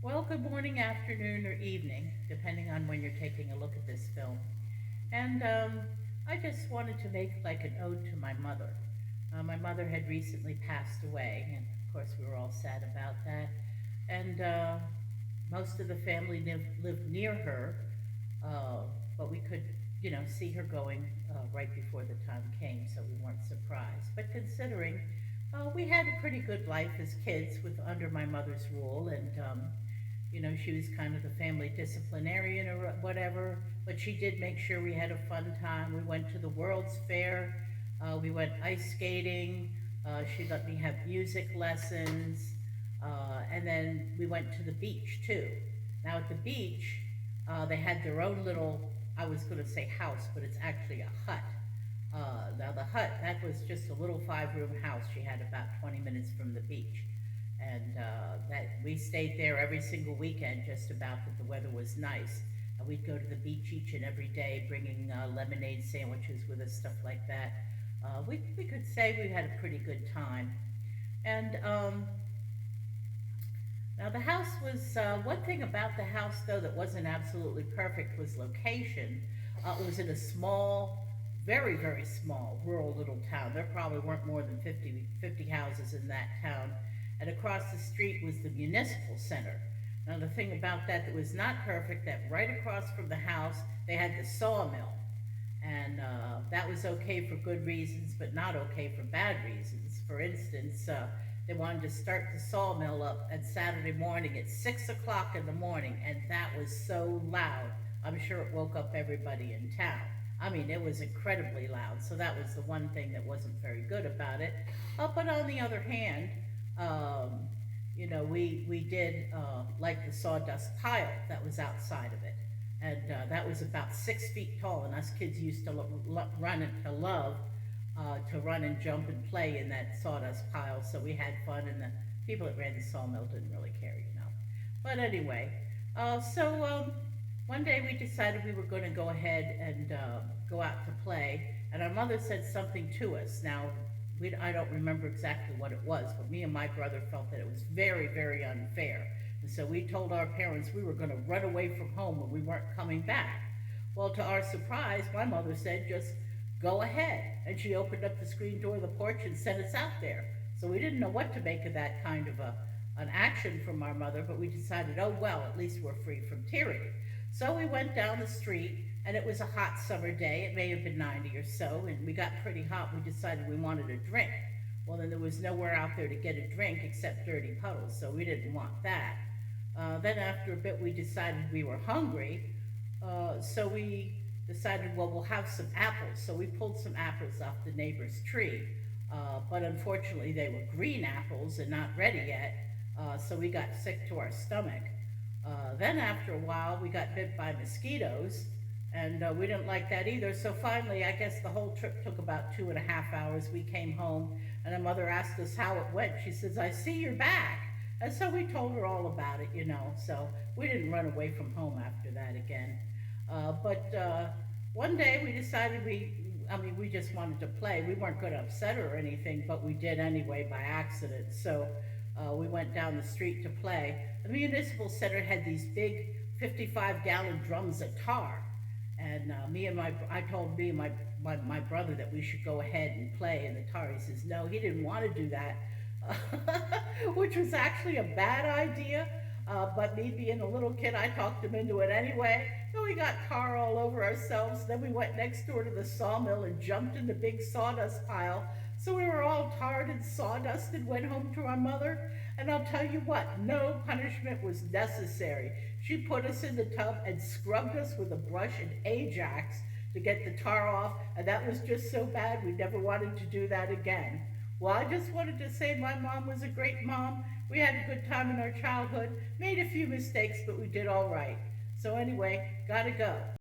Well, good morning, afternoon, or evening, depending on when you're taking a look at this film. And I just wanted to make like an ode to my mother. My mother had recently passed away, and of course, we were all sad about that. And most of the family lived near her, uh, but we could, see her going right before the time came, so we weren't surprised. But considering we had a pretty good life as kids with under my mother's rule, and she was kind of the family disciplinarian or whatever, but she did make sure we had a fun time. We went to the World's Fair, we went ice skating, she let me have music lessons, and then we went to the beach too. Now at the beach, they had their own little, I was going to say house, but it's actually a hut. Now the hut, that was just a little 5-room house she had about 20 minutes from the beach. And that we stayed there every single weekend, just about, that the weather was nice. And we'd go to the beach each and every day, bringing lemonade sandwiches with us, stuff like that. We could say we had a pretty good time. And now the house was, one thing about the house though that wasn't absolutely perfect was location. It was in a small, very, very small rural little town. There probably weren't more than 50 houses in that town. And across the street was the municipal center. Now the thing about that was not perfect, that right across from the house, they had the sawmill. And that was okay for good reasons, but not okay for bad reasons. For instance, they wanted to start the sawmill up on Saturday morning at 6 o'clock in the morning, and that was so loud. I'm sure it woke up everybody in town. I mean, it was incredibly loud, so that was the one thing that wasn't very good about it. But on the other hand, we did like the sawdust pile that was outside of it. And that was about 6 feet tall, and us kids used to run and to love to run and jump and play in that sawdust pile, so we had fun, and the people that ran the sawmill didn't really care. But anyway, so one day we decided we were going to go ahead and go out to play, and our mother said something to us. Now, I don't remember exactly what it was, but me and my brother felt that it was very, very unfair. And so we told our parents we were going to run away from home and we weren't coming back. Well, to our surprise, my mother said, just go ahead. And she opened up the screen door of the porch and sent us out there. So we didn't know what to make of that kind of an action from our mother, but we decided, oh well, at least we're free from tyranny. So we went down the street, and it was a hot summer day. It may have been 90 or so, and we got pretty hot. We decided we wanted a drink. Well, then there was nowhere out there to get a drink except dirty puddles, so we didn't want that. Then after a bit, we decided we were hungry, so we decided, well, we'll have some apples. So we pulled some apples off the neighbor's tree, but unfortunately they were green apples and not ready yet, so we got sick to our stomach. Then after a while, we got bit by mosquitoes, and we didn't like that either. So finally, I guess the whole trip took about 2.5 hours. We came home, and our mother asked us how it went. She says, I see you're back. And so we told her all about it, So we didn't run away from home after that again. But one day we decided we just wanted to play. We weren't going to upset her or anything, but we did anyway by accident. So we went down the street to play. The municipal center had these big 55-gallon drums of tar. And I told me and my brother that we should go ahead and play in the tar. He says, no, he didn't want to do that, which was actually a bad idea. But me being a little kid, I talked him into it anyway. So we got tar all over ourselves. Then we went next door to the sawmill and jumped in the big sawdust pile. So we were all tarred and sawdusted, went home to our mother. And I'll tell you what, no punishment was necessary. She put us in the tub and scrubbed us with a brush and Ajax to get the tar off. And that was just so bad, we never wanted to do that again. Well, I just wanted to say my mom was a great mom. We had a good time in our childhood, made a few mistakes, but we did all right. So anyway, gotta go.